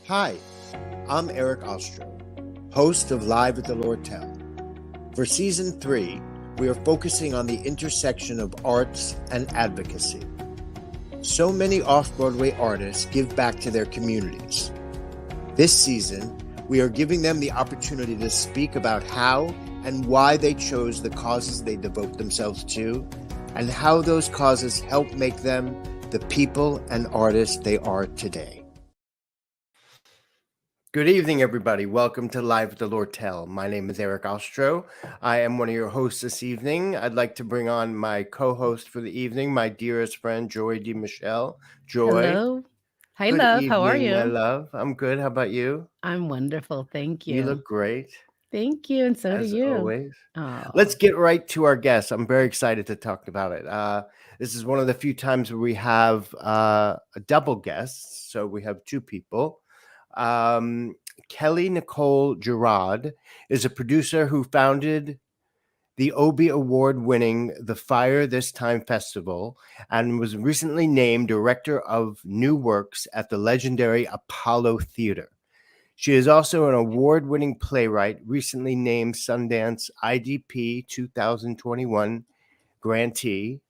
Hi, I'm Eric Ostro, host of Live at the Lortel. For Season 3, we are focusing on the intersection of arts and advocacy. So many off-Broadway artists give back to their communities. This season, we are giving them the opportunity to speak about how and why they chose the causes they devote themselves to, and how those causes help make them the people and artists they are today. Good evening, everybody. Welcome to Live at the Lortel. My name is Eric Ostro. I am one of your hosts this evening. I'd like to bring on my co-host for the evening, my dearest friend, Joy DeMichelle. Joy. Hello. Hi, Good love. How are evening, my you? love. I'm good. How about you? I'm wonderful. Thank You you. look great, Thank you. And so do as you. always. Oh, Let's get right to our guests. I'm very excited to talk about it. This is one of the few times where we have a double guests. So we have two people. Kelley Nicole Girod is a producer who founded the Obie Award-winning The Fire This Time Festival and was recently named Director of New Works at the legendary Apollo Theater. She is also an award-winning playwright, recently named Sundance IDP 2021 grantee,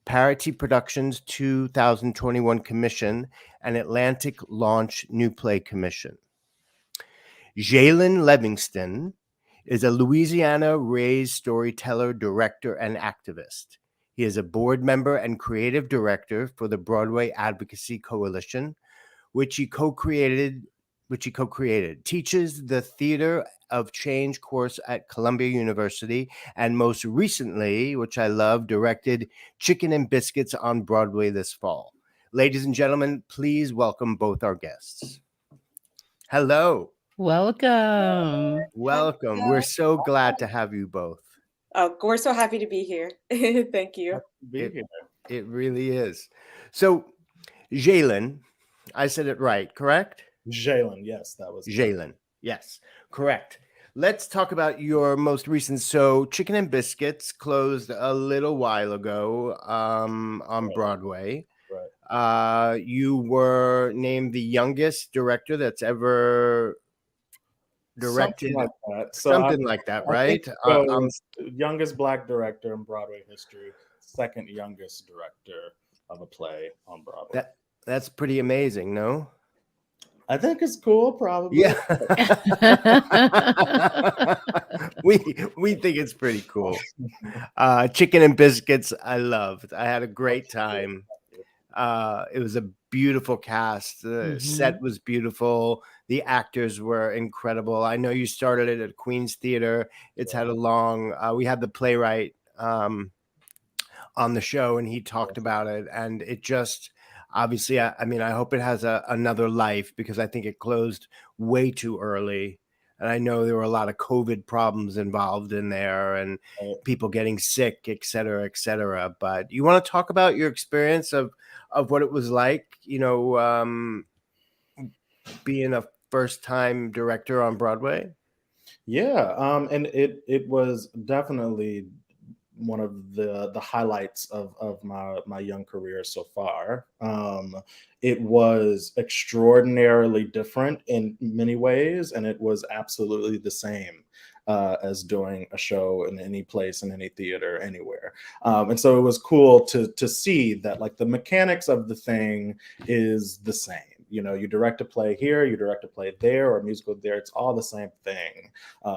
Parity Productions 2021 Commission, and Atlantic Launch New Play Commission. Jalen Levingston is a Louisiana-raised storyteller, director, and activist. He is a board member and creative director for the Broadway Advocacy Coalition, which he co-created, teaches the Theater of Change course at Columbia University, and most recently, which I love, directed Chicken and Biscuits on Broadway this fall. Ladies and gentlemen, please welcome both our guests. Hello. welcome. Welcome. We're so glad to have you both. Oh, we're so happy to be here. Thank you. It really is. So, Jalen, I said it right, correct? Zhailon, yes, that was Jalen, yes, correct. Let's talk about your most recent. So, Chicken and Biscuits closed a little while ago on Broadway. right. You were named the youngest director that's ever directed Something like that. something like that, I think right? it was youngest Black director in Broadway history, second youngest director of a play on Broadway. That's pretty amazing, no? I think it's cool, probably. Yeah. we think it's pretty cool. Chicken and Biscuits, I loved. I had a great time. It was a beautiful cast. The set was beautiful. The actors were incredible. I know you started it at Queen's Theater. It's had a long. We had the playwright on the show, and he talked about it, and it just. Obviously, I mean, I hope it has another life, because I think it closed way too early. And I know there were a lot of COVID problems involved in there, and people getting sick, et cetera, et cetera. But you want to talk about your experience of what it was like, being a first-time director on Broadway? Yeah, and it was definitely one of the highlights of my young career so far. It was extraordinarily different in many ways, and it was absolutely the same as doing a show in any place, in any theater, anywhere. And so it was cool to see that, like, the mechanics of the thing is the same. You know, you direct a play here, you direct a play there, or a musical there. It's all the same thing.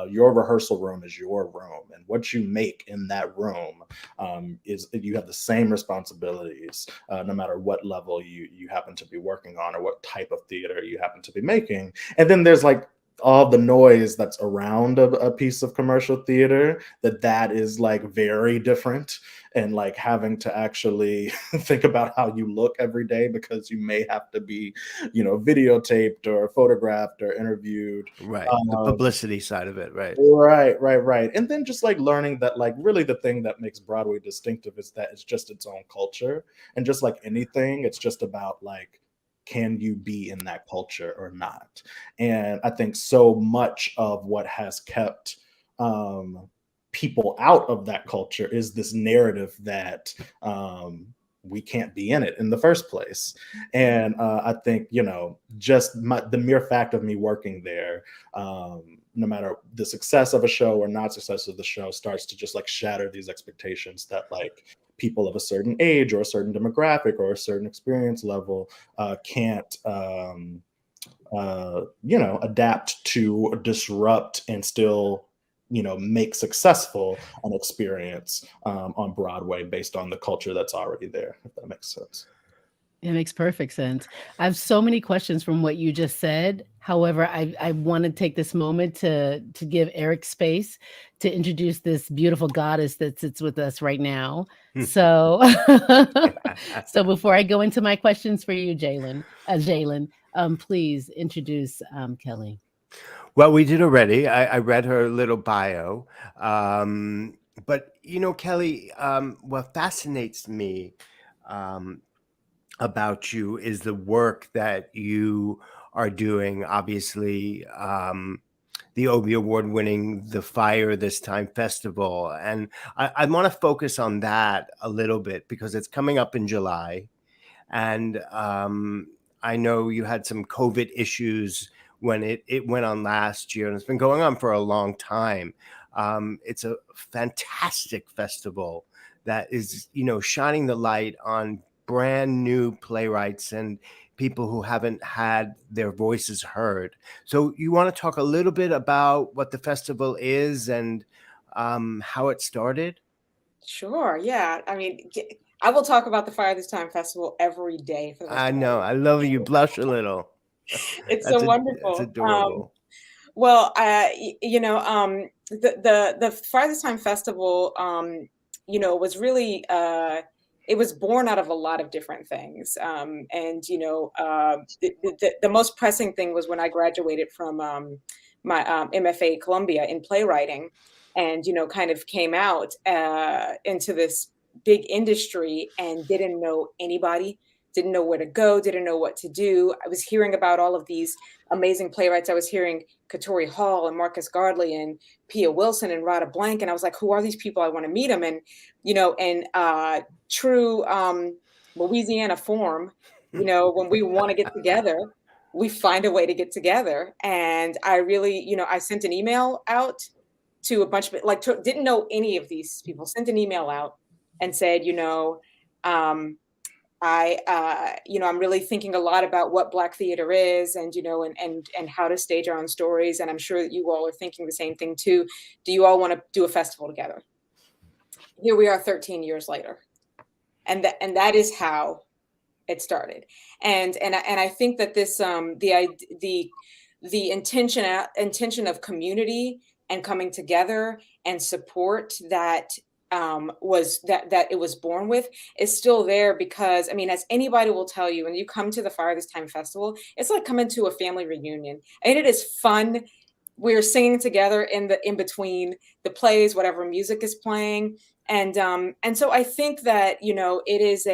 Your rehearsal room is your room, and what you make in that room is, you have the same responsibilities, no matter what level you happen to be working on, or what type of theater you happen to be making. And then there's, like, all the noise that's around a piece of commercial theater, that is, like, very different, and, like, having to actually think about how you look every day, because you may have to be, videotaped or photographed or interviewed. Right. The publicity side of it, right? Right. And then just, like, learning that, like, really the thing that makes Broadway distinctive is that it's just its own culture. And just like anything, it's just about, like, can you be in that culture or not? And I think so much of what has kept people out of that culture is this narrative that we can't be in it in the first place. And I think, just the mere fact of me working there, no matter the success of a show or not success of the show, starts to just like shatter these expectations that like people of a certain age or a certain demographic or a certain experience level can't adapt to, disrupt, and still make successful an experience on Broadway based on the culture that's already there, if that makes sense. It makes perfect sense. I have so many questions from what you just said. However, I want to take this moment to give Eric space to introduce this beautiful goddess that sits with us right now. So, so before I go into my questions for you, Jalen, please introduce Kelley. Well, we did already. I read her little bio. But, Kelley, what fascinates me about you is the work that you are doing. Obviously, the Obie Award winning The Fire This Time Festival. And I want to focus on that a little bit because it's coming up in July. And I know you had some COVID issues when it went on last year, and it's been going on for a long time. It's a fantastic festival that is, shining the light on brand new playwrights and people who haven't had their voices heard. So you want to talk a little bit about what the festival is and how it started? Sure. Yeah. I mean, I will talk about the Fire This Time Festival every day for the rest I of my know. life. I love you. Blush a little. It's That's so That's wonderful. adorable. Well, the Fire This Time Festival, was really it was born out of a lot of different things. The most pressing thing was when I graduated from my MFA at Columbia in playwriting, and kind of came out into this big industry and didn't know anybody, didn't know where to go, didn't know what to do. I was hearing about all of these amazing playwrights. I was hearing Katori Hall and Marcus Gardley and Pia Wilson and Rada Blank. And I was like, who are these people? I want to meet them. And, true Louisiana form, when we want to get together, we find a way to get together. And I really, I sent an email out to a bunch of didn't know any of these people, sent an email out and said, I'm really thinking a lot about what Black theater is and, and how to stage our own stories. And I'm sure that you all are thinking the same thing too. Do you all want to do a festival together? Here we are 13 years later. And that is how it started. And I think that this, the intention of community and coming together and support that was that it was born with is still there, because I mean, as anybody will tell you, when you come to the Fire This Time Festival, it's like coming to a family reunion, and it is fun. We're singing together in between the plays, whatever music is playing. And so I think that, it is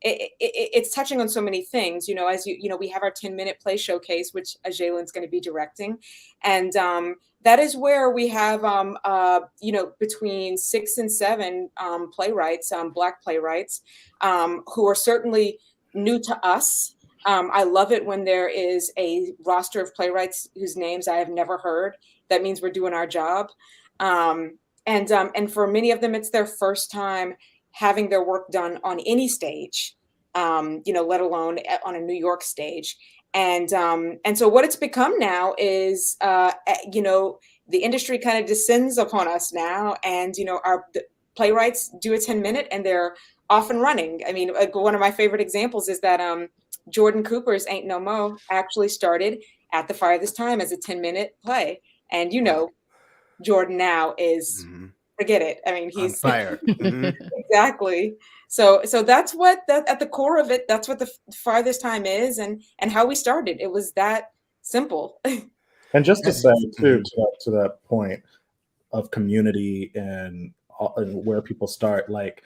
it's touching on so many things, as we have our 10-minute play showcase, which Zhailon's going to be directing. And that is where we have, between 6 and 7 playwrights, Black playwrights, who are certainly new to us. I love it when there is a roster of playwrights whose names I have never heard. That means we're doing our job. And for many of them, it's their first time having their work done on any stage, let alone on a New York stage. And so what it's become now is, the industry kind of descends upon us now, and, the playwrights do a 10-minute and they're off and running. I mean, one of my favorite examples is that Jordan Cooper's Ain't No Mo actually started at the Fire This Time as a 10-minute play. And, Jordan now is, forget it. I mean, he's on fire. Exactly. So that's what at the core of it, that's what the Fire This Time is, and how we started. It was that simple. And just to say too, to that point of community and where people start, like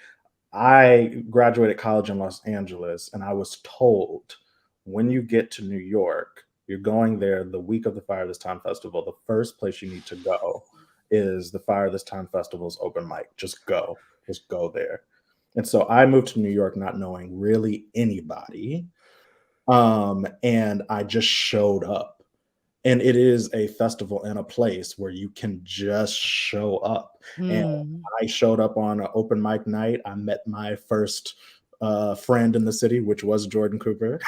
I graduated college in Los Angeles, and I was told when you get to New York, you're going there the week of the Fire This Time Festival. The first place you need to go is the Fire This Time Festival's open mic. Just go there. And so I moved to New York not knowing really anybody. And I just showed up. And it is a festival and a place where you can just show up. And Hmm. I showed up on an open mic night. I met my first friend in the city, which was Jordan Cooper.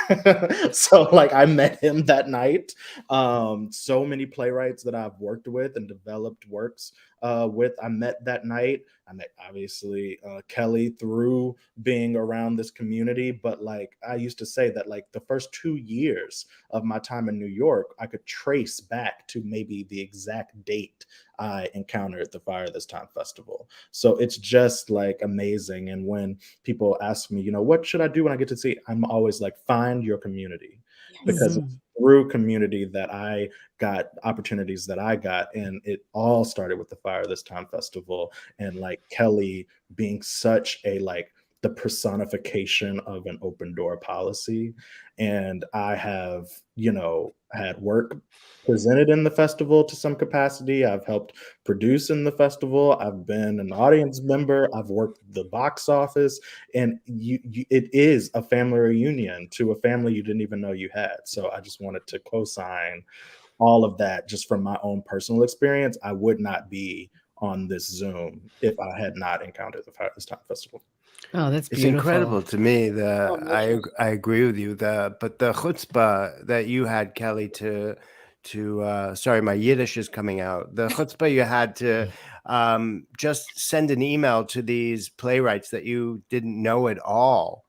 So like I met him that night. So many playwrights that I've worked with and developed works with, I met that night. I met obviously Kelley through being around this community. But like I used to say that like the first 2 years of my time in New York, I could trace back to maybe the exact date I encountered the Fire This Time Festival. So it's just like amazing. And when people ask me, what should I do when I get to see? I'm always like, find your community, because Mhm. it's through community that I got opportunities that I got. And it all started with the Fire This Time Festival and like Kelley being such a like the personification of an open door policy. And I have, had work presented in the festival to some capacity. I've helped produce in the festival. I've been an audience member. I've worked the box office, and it is a family reunion to a family you didn't even know you had. So I just wanted to co-sign all of that just from my own personal experience. I would not be on this Zoom if I had not encountered the Fire This Time Festival. Oh, that's It's beautiful. incredible to me. Oh, man. I agree with you. But the chutzpah that you had, Kelley, to sorry, my Yiddish is coming out. The chutzpah you had to just send an email to these playwrights that you didn't know at all,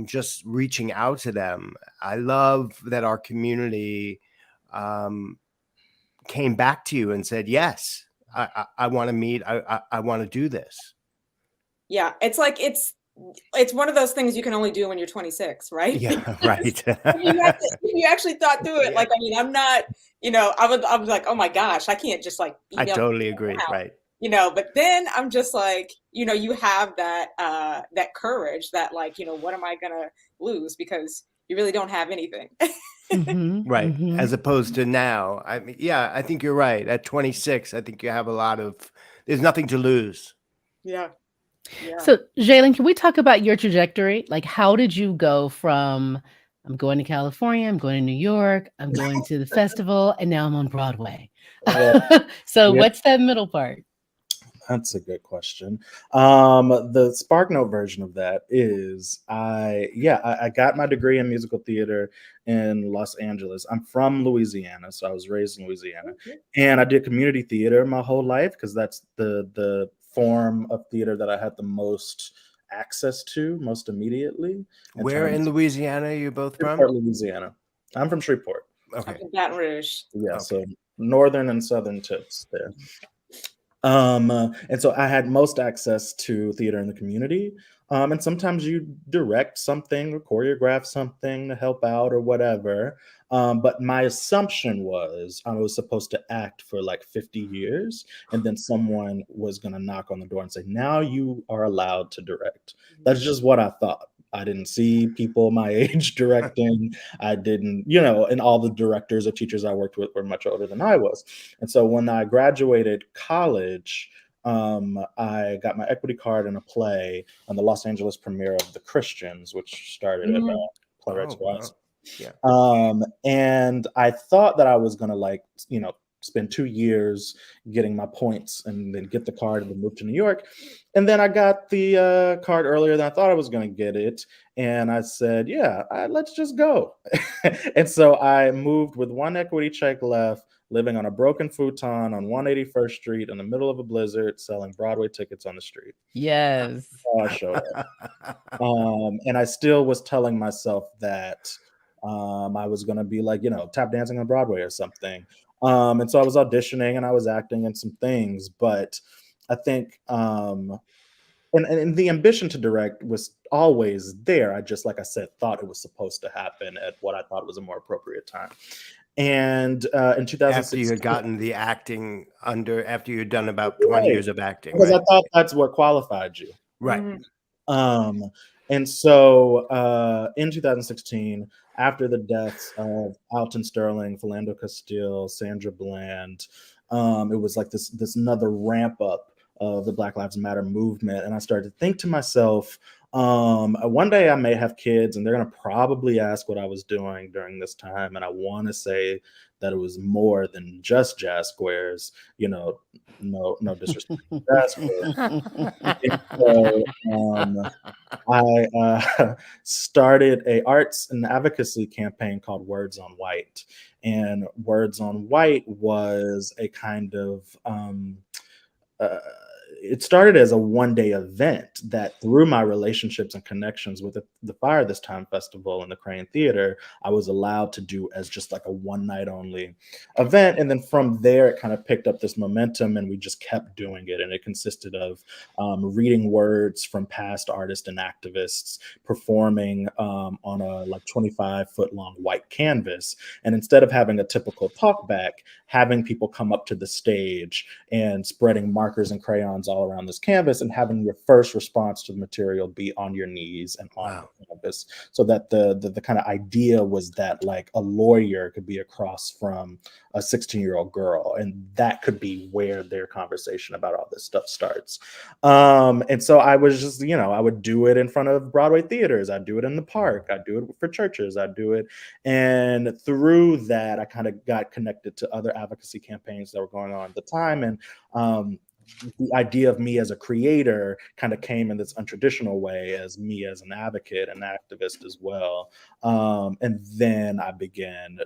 just reaching out to them. I love that our community came back to you and said, "Yes, I want to meet. I want to do this." Yeah, it's like it's one of those things you can only do when you're 26, right? Yeah, right. If you actually thought through it, Yeah. like, I mean, I'm not, I was like, oh my gosh, I can't just like I email totally people agree. now, Right. but then I'm just like, you have that that courage that like, what am I gonna lose? Because you really don't have anything. Mhm, Right. mhm. As opposed to now. I mean, yeah, I think you're right. At 26, I think you have there's nothing to lose. Yeah. Yeah. So, Jalen, can we talk about your trajectory? Like, how did you go from I'm going to California, I'm going to New York, I'm going to the festival, and now I'm on Broadway? Well, So, yeah, what's that middle part? that's a good question. The SparkNote version of that is I got my degree in musical theater in Los Angeles. I'm from Louisiana, so I was raised in Louisiana, and I did community theater my whole life because that's the form of theater that I had the most access to most immediately in Where in terms of Louisiana are you both from? Shreveport, Louisiana. I'm from Shreveport. I'm Okay. from Baton Rouge. Yeah, so Okay. northern and southern tips there. And so I had most access to theater in the community. And sometimes you direct something or choreograph something to help out or whatever. But my assumption was I was supposed to act for like 50 years, and then someone was going to knock on the door and say, now you are allowed to direct. That's just what I thought. I didn't see people my age directing. I didn't, and all the directors or teachers I worked with were much older than I was. And so when I graduated college, I got my equity card in a play on the Los Angeles premiere of The Christians, which started at Mhm. Playwrights Oh, wow. Horizon. Yeah. And I thought that I was going to spend 2 years getting my points and then get the card and then move to New York. And then I got the card earlier than I thought I was going to get it. And I said, yeah, let's just go. And so I moved with one equity check left, living on a broken futon on 181st Street in the middle of a blizzard, selling Broadway tickets on the street. Yes. Oh, I showed up. And I still was telling myself that I was going to be like, tap dancing on Broadway or something. And so I was auditioning and I was acting in some things, but I think, and the ambition to direct was always there. I just, like I said, thought it was supposed to happen at what I thought was a more appropriate time. And in After you had 2016, gotten the acting after you had done about 20 right, years of acting, because I right? thought that's what qualified you. Right. Mhm. And so in 2016, after the deaths of Alton Sterling, Philando Castile, Sandra Bland, it was like this another ramp up the Black Lives Matter movement. And I started to think to myself, one day I may have kids and they're going to probably ask what I was doing during this time. And I want to say that it was more than just jazz squares, no disrespect to jazz squares. And so, I started a arts and advocacy campaign called Words on White. And Words on White was a kind of uh, it started as a one-day event that, through my relationships and connections with the Fire This Time Festival and the Crane Theater, I was allowed to do as just like a one-night only event. And then from there, it kind of picked up this momentum and we just kept doing it. And it consisted of reading words from past artists and activists, performing on a like 25-foot long white canvas. And instead of having a typical talk back, having people come up to the stage and spreading markers and crayons all around this canvas and having your first response to the material be on your knees and on the canvas, so that the kind of idea was that like a lawyer could be across from a 16-year-old girl, and that could be where their conversation about all this stuff starts. And so I was just, I would do it in front of Broadway theaters, I'd do it in the park, I'd do it for churches, I'd do it. And through that, I kind of got connected to other advocacy campaigns that were going on at the time. And the idea of me as a creator kind of came in this untraditional way as me as an advocate and activist as well. And then I began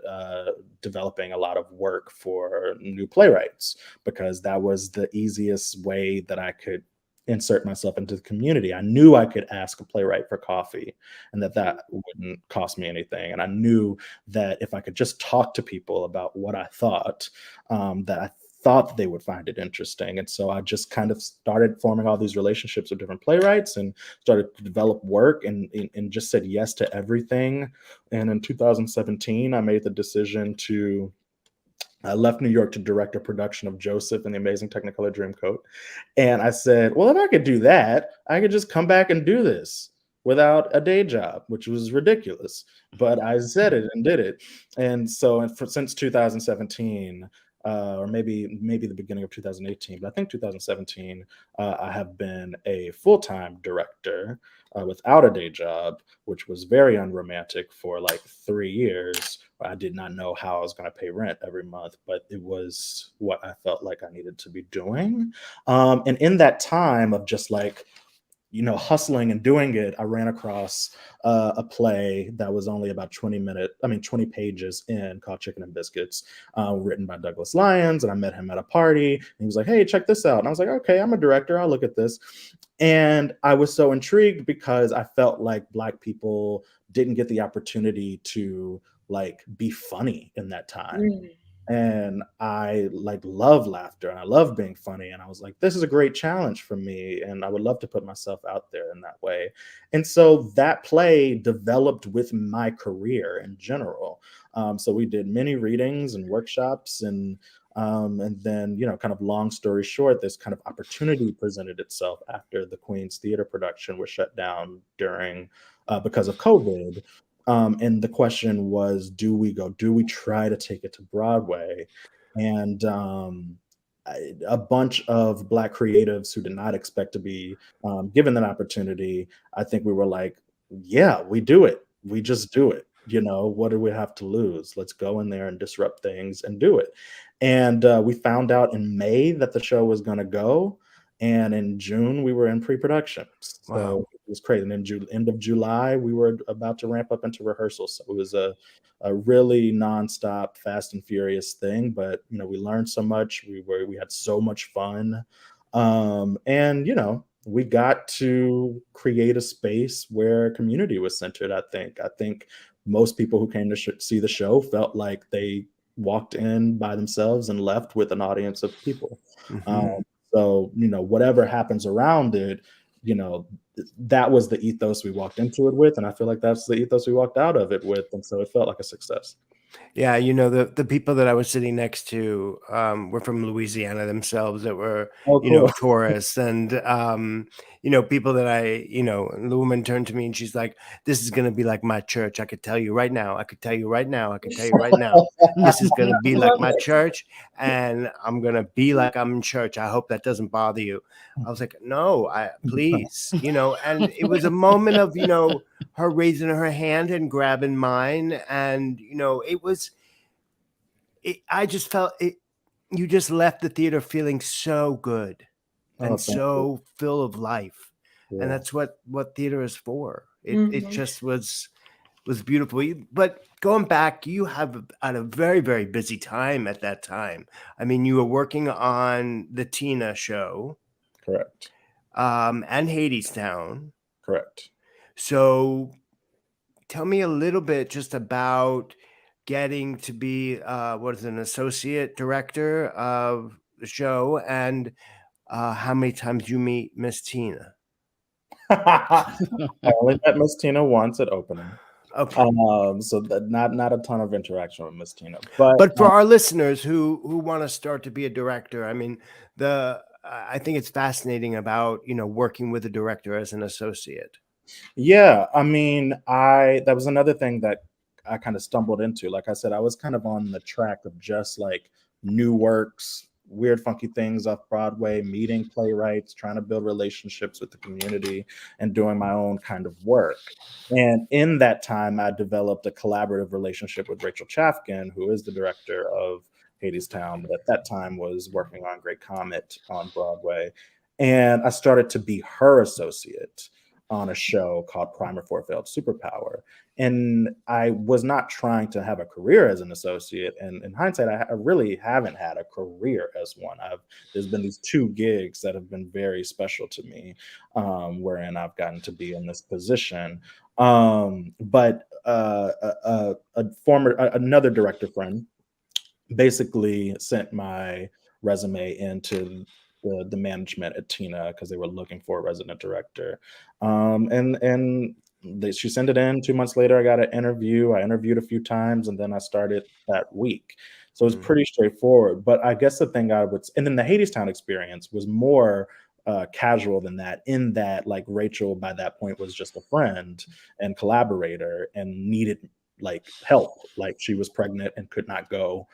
developing a lot of work for new playwrights, because that was the easiest way that I could insert myself into the community. I knew I could ask a playwright for coffee and that wouldn't cost me anything. And I knew that if I could just talk to people about what I thought, that I thought that they would find it interesting. And so I just kind of started forming all these relationships with different playwrights and started to develop work and just said yes to everything. And in 2017, I made the decision I left New York to direct a production of Joseph and the Amazing Technicolor Dreamcoat. And I said, well, if I could do that, I could just come back and do this without a day job, which was ridiculous. But I said it and did it. And so since 2017, or maybe the beginning of 2018, but I think 2017, I have been a full-time director without a day job, which was very unromantic for like 3 years. I did not know how I was going to pay rent every month, but it was what I felt like I needed to be doing. And in that time of just like, hustling and doing it, I ran across a play that was only about 20 pages in, called Chicken and Biscuits, written by Douglas Lyons. And I met him at a party and he was like, hey, check this out. And I was like, okay, I'm a director, I'll look at this. And I was so intrigued because I felt like Black people didn't get the opportunity to like be funny in that time. And I like love laughter and I love being funny. And I was like, this is a great challenge for me. And I would love to put myself out there in that way. And so that play developed with my career in general. So we did many readings and workshops and then, kind of long story short, this kind of opportunity presented itself after the Queen's Theater production was shut down because of COVID. And the question was, do we try to take it to Broadway? And a bunch of Black creatives who did not expect to be given that opportunity, I think we were like, yeah, we do it. We just do it. What do we have to lose? Let's go in there and disrupt things and do it. And we found out in May that the show was going to go. And in June, we were in pre-production. So it was crazy. And in end of July, we were about to ramp up into rehearsals. So it was a really nonstop, fast and furious thing. But, we learned so much. We had so much fun. And, we got to create a space where community was centered, I think most people who came to see the show felt like they walked in by themselves and left with an audience of people. So, whatever happens around it, that was the ethos we walked into it with. And I feel like that's the ethos we walked out of it with. And so it felt like a success. Yeah, you know, the people that I was sitting next to were from Louisiana themselves that were, Oh, you know, cool. tourists. And, you know, people that the woman turned to me and she's like, this is going to be like my church. I could tell you right now. I could tell you right now. I could tell you right now. This is going to be like Love my it. church and I'm going to be like I'm in church. I hope that doesn't bother you. I was like, no, please, you know, and it was a moment of, you know, her raising her hand and grabbing mine. And, you know, I just felt it. You just left the theater feeling so good Oh, and thank you. so full of life. And Yeah. that's what theater is for. It Mhm. just was beautiful. But going back, you have had a very, very busy time at that time. I mean, you were working on the Tina show, Correct. and Hadestown. Correct. So tell me a little bit just about getting to be what is an associate director of the show and how many times you meet Miss Tina. I only met Miss Tina once at opening. Okay. So that not a ton of interaction with Miss Tina. But But for our listeners who want to start to be a director, I mean, I think it's fascinating about, you know, working with a director as an associate. yeah, I mean, I that was another thing that I kind of stumbled into. Like I said, I was kind of on the track of just like new works, weird, funky things off Broadway, meeting playwrights, trying to build relationships with the community, and doing my own kind of work. And in that time, I developed a collaborative relationship with Rachel Chafkin, who is the director of Hadestown, but at that time was working on Great Comet on Broadway. And I started to be her associate on a show called Primer for a Failed Superpower. And I was not trying to have a career as an associate. And in hindsight, I really haven't had a career as one. There's been these two gigs that have been very special to me, wherein I've gotten to be in this position. But another director friend basically sent my resume into the management at Tina because they were looking for a resident director. She sent it in. 2 months later, I got an interview. I interviewed a few times, and then I started that week. So it was Mm. pretty straightforward. But I guess the thing and then the Hadestown experience was more casual than that, in that like Rachel by that point was just a friend and collaborator and needed like help. Like she was pregnant and could not go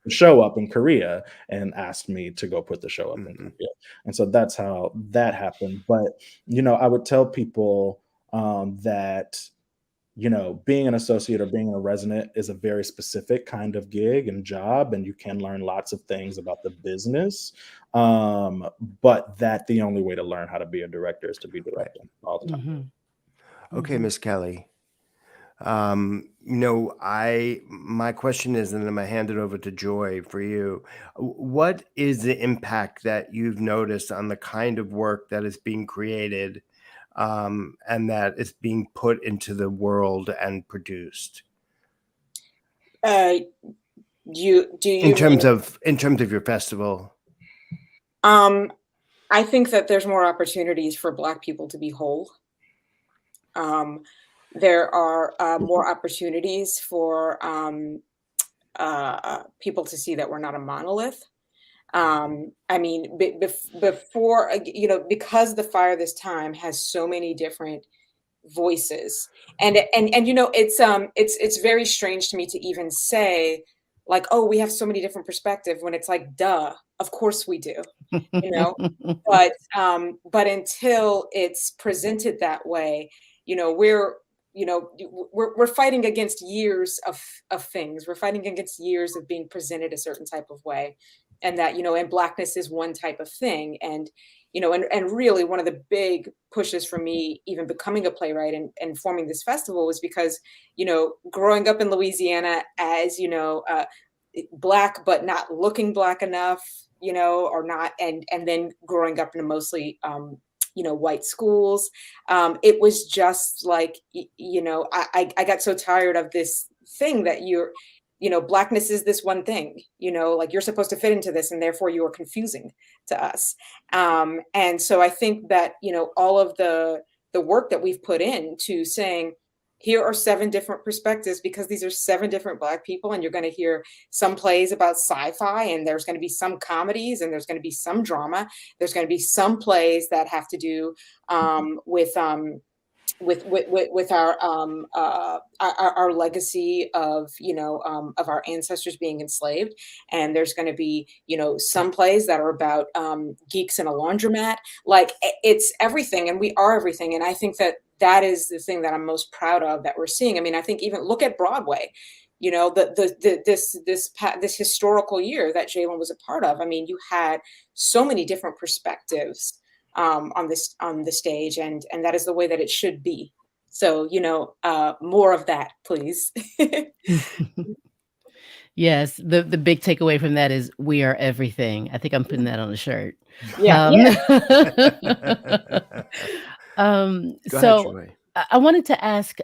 show up in Korea and asked me to go put the show up in Mhm. Korea. And so that's how that happened. But, you know, I would tell people that, you know, being an associate or being a resident is a very specific kind of gig and job, and you can learn lots of things about the business. But that the only way to learn how to be a director is to be Right. directing all the time. Mhm. Okay, Mhm. Miss Kelley. You know, my question is, and then I'm gonna hand it over to Joy for you. What is the impact that you've noticed on the kind of work that is being created, and that is being put into the world and produced Uh, do you in mean? terms of your festival? I think that there's more opportunities for Black people to be whole. There are more opportunities for people to see that we're not a monolith. I mean, before, you know, because the Fire This Time has so many different voices, and you know, it's very strange to me to even say, like, oh, we have so many different perspectives, when it's like, duh, of course we do, you know. But until it's presented that way, you know, we're fighting against years of things. We're fighting against years of being presented a certain type of way, and that, you know, and Blackness is one type of thing. And you know, and really one of the big pushes for me even becoming a playwright and forming this festival was because, you know, growing up in Louisiana as, you know, Black but not looking Black enough, you know, or not, and then growing up in a mostly you know, white schools, it was just like, you know, I got so tired of this thing that you know, Blackness is this one thing, you know, like you're supposed to fit into this and therefore you are confusing to us. And so I think that, you know, all of the work that we've put into saying, here are 7 different perspectives, because these are 7 different Black people, and you're going to hear some plays about sci-fi, and there's going to be some comedies, and there's going to be some drama. There's going to be some plays that have to do with our legacy of of our ancestors being enslaved. And there's going to be some plays that are about geeks in a laundromat. Like, it's everything, and we are everything. And I think that is the thing that I'm most proud of that we're seeing. I mean, I think even look at Broadway, this historical year that Jalen was a part of. I mean, you had so many different perspectives on the stage, and that is the way that it should be. So more of that, please. Yes, the big takeaway from that is we are everything. I think I'm putting that on a shirt. Yeah. Go ahead, So Joy. I wanted to ask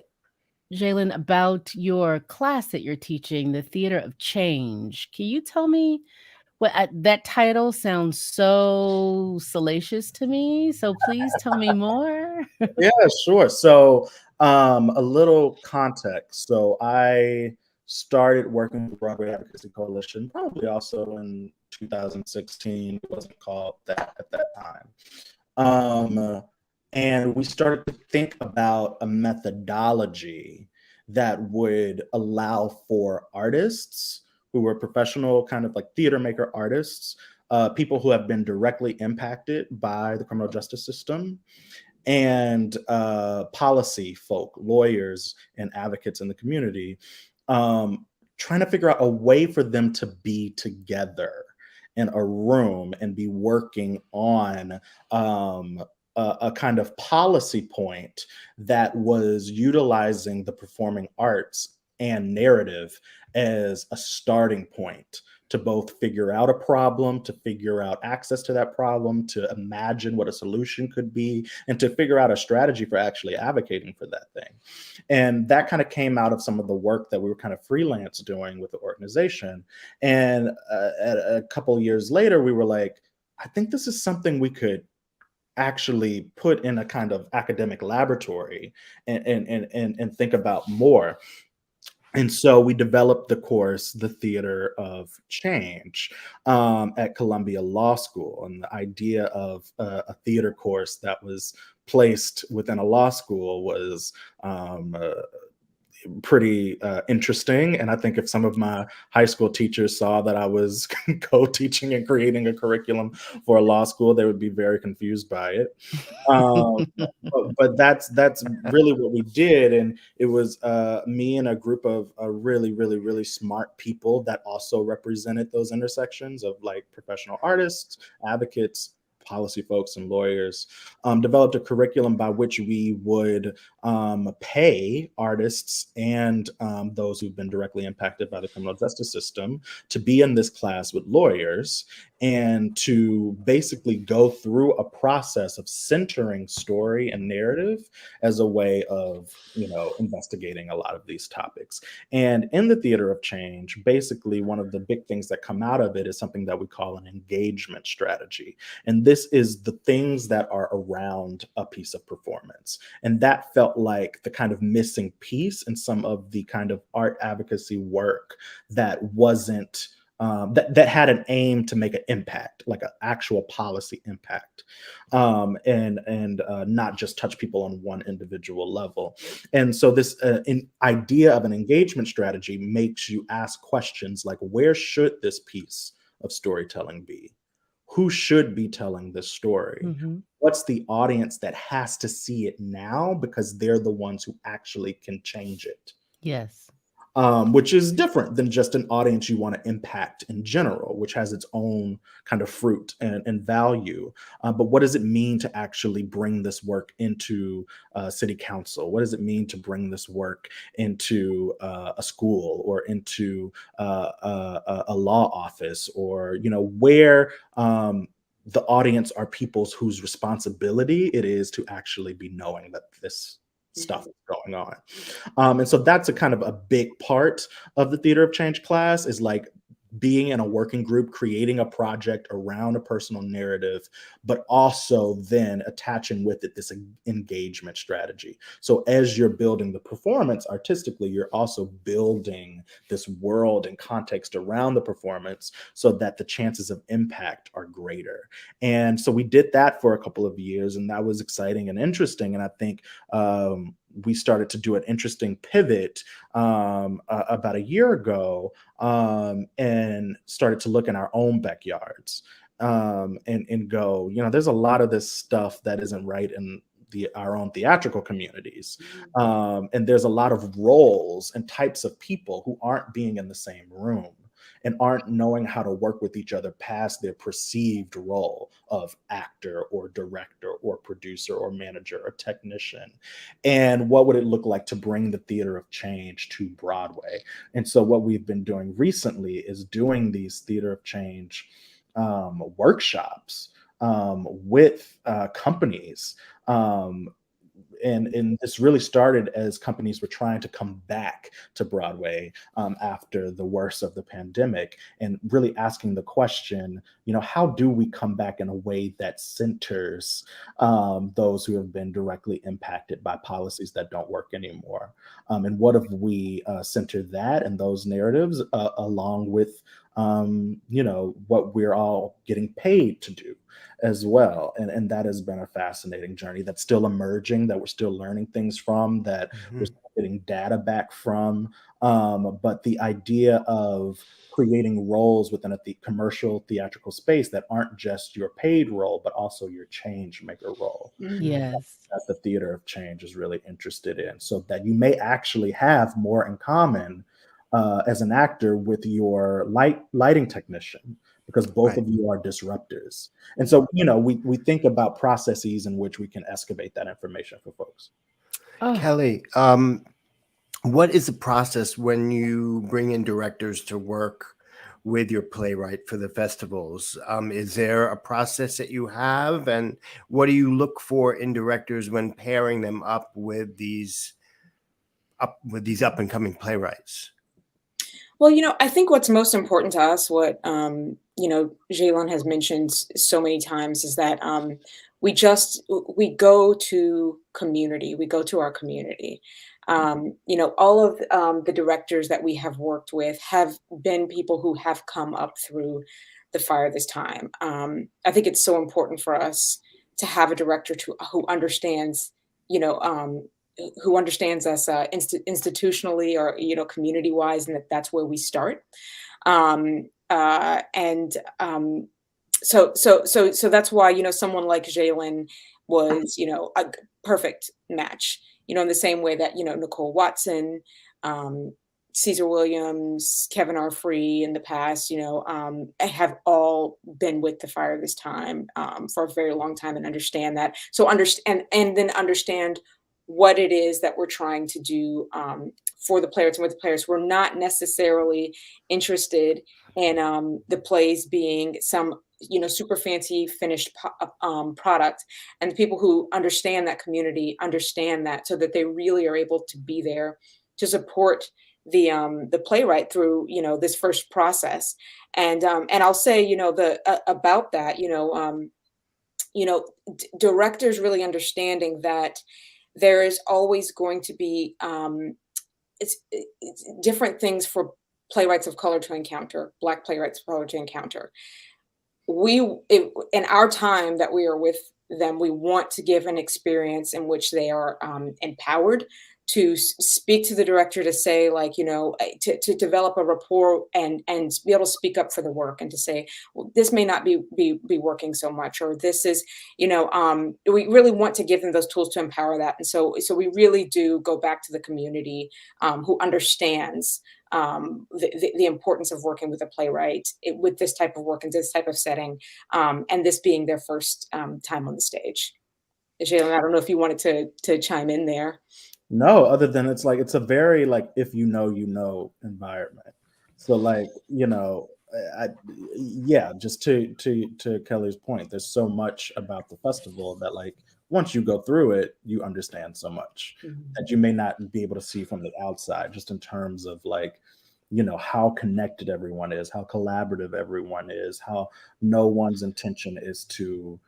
Jalen about your class that you're teaching, the Theater of Change. Can you tell me that title sounds so salacious to me? So please tell me more. Yeah, sure. So a little context. So I started working with Broadway Advocacy Coalition probably also in 2016. It wasn't called that at that time. And we started to think about a methodology that would allow for artists who were professional kind of like theater maker artists, people who have been directly impacted by the criminal justice system, and policy folk, lawyers and advocates in the community, trying to figure out a way for them to be together in a room and be working on a kind of policy point that was utilizing the performing arts and narrative as a starting point to both figure out a problem, to figure out access to that problem, to imagine what a solution could be, and to figure out a strategy for actually advocating for that thing. And that kind of came out of some of the work that we were kind of freelance doing with the organization. And a couple of years later, we were like, I think this is something we could actually put in a kind of academic laboratory and think about more. And so we developed the course, The Theater of Change, at Columbia Law School. And the idea of a theater course that was placed within a law school was pretty interesting. And I think if some of my high school teachers saw that I was co-teaching and creating a curriculum for a law school, they would be very confused by it. But that's really what we did. And it was me and a group of really, really, really smart people that also represented those intersections of like professional artists, advocates, policy folks, and lawyers, developed a curriculum by which we would pay artists and those who've been directly impacted by the criminal justice system to be in this class with lawyers and to basically go through a process of centering story and narrative as a way of, investigating a lot of these topics. And in the Theater of Change, basically one of the big things that come out of it is something that we call an engagement strategy. And this is the things that are around a piece of performance. And that felt like the kind of missing piece in some of the kind of art advocacy work that wasn't, that had an aim to make an impact, like an actual policy impact, and not just touch people on one individual level. And so this idea of an engagement strategy makes you ask questions like, where should this piece of storytelling be? Who should be telling this story? Mm-hmm. What's the audience that has to see it now because they're the ones who actually can change it? Yes. Which is different than just an audience you want to impact in general, which has its own kind of fruit and value. But what does it mean to actually bring this work into city council? What does it mean to bring this work into a school or into a law office, or, where the audience are peoples whose responsibility it is to actually be knowing that this stuff is going on. And so that's a kind of a big part of the Theater of Change class, is like being in a working group, creating a project around a personal narrative, but also then attaching with it this engagement strategy. So as you're building the performance artistically, you're also building this world and context around the performance so that the chances of impact are greater. And so we did that for a couple of years, and that was exciting and interesting. And I think we started to do an interesting pivot about a year ago, and started to look in our own backyards, and go, there's a lot of this stuff that isn't right in our own theatrical communities. And there's a lot of roles and types of people who aren't being in the same room and aren't knowing how to work with each other past their perceived role of actor or director or producer or manager or technician. And what would it look like to bring the theater of change to Broadway? And so what we've been doing recently is doing these theater of change workshops with companies. And this really started as companies were trying to come back to Broadway after the worst of the pandemic, and really asking the question, how do we come back in a way that centers those who have been directly impacted by policies that don't work anymore? And what if we center that and those narratives along with what we're all getting paid to do as well. And that has been a fascinating journey that's still emerging, that we're still learning things from, that we're still getting data back from. But the idea of creating roles within a commercial theatrical space that aren't just your paid role, but also your change maker role. Yes. That the theater of change is really interested in, so that you may actually have more in common as an actor with your lighting technician, because both of you are disruptors. And so, we think about processes in which we can excavate that information for folks. Kelley, what is the process when you bring in directors to work with your playwright for the festivals? Is there a process that you have, and what do you look for in directors when pairing them up with these up and coming playwrights? Well, I think what's most important to us, what Zhailon has mentioned so many times, is that we go to community, we go to our community. All of the directors that we have worked with have been people who have come up through the fire this time. I think it's so important for us to have a director who understands, who understands us institutionally or community wise, and that's where we start. So that's why someone like Jalen was a perfect match. In the same way that Nicole Watson, Caesar Williams, Kevin R. Free in the past, have all been with the fire this time for a very long time and understand that. So understand and then understand what it is that we're trying to do for the players and with the players. We're not necessarily interested in the plays being some super fancy finished product, and the people who understand that community understand that, so that they really are able to be there to support the playwright through this first process. And I'll say about that directors really understanding that there is always going to be it's different things for playwrights of color to encounter, Black playwrights of color to encounter. In our time that we are with them, we want to give an experience in which they are empowered to speak to the director, to say, to develop a rapport and be able to speak up for the work, and to say, well, this may not be working so much, or this is, we really want to give them those tools to empower that. And so we really do go back to the community who understands the importance of working with a playwright with this type of work and this type of setting, and this being their first time on the stage. Jalen, I don't know if you wanted to chime in there. No, other than it's a very if environment. So just to Kelly's point, there's so much about the festival that once you go through it, you understand so much that you may not be able to see from the outside, just in terms of how connected everyone is, how collaborative everyone is, how no one's intention is to,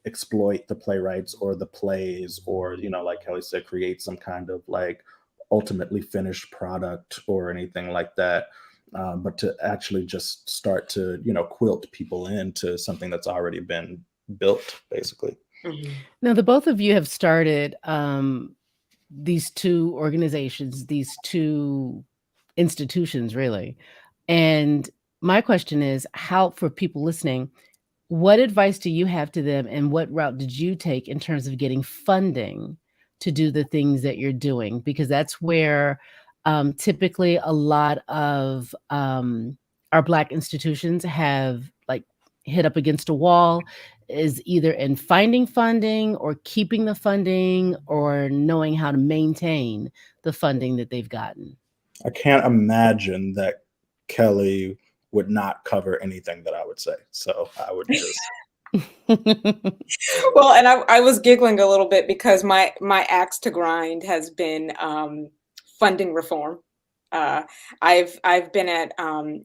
exploit the playwrights or the plays, or, like Kelley said, create some kind of like ultimately finished product or anything like that. But to actually just start to, quilt people into something that's already been built, basically. Mhm. Now, the both of you have started these two organizations, these two institutions, really. And my question is, how, for people listening, what advice do you have to them, and what route did you take in terms of getting funding to do the things that you're doing? Because that's where typically a lot of our Black institutions have like hit up against a wall, is either in finding funding or keeping the funding or knowing how to maintain the funding that they've gotten. I can't imagine that Kelley would not cover anything that I would say. So I would just Well, and I was giggling a little bit because my axe to grind has been funding reform. I've been at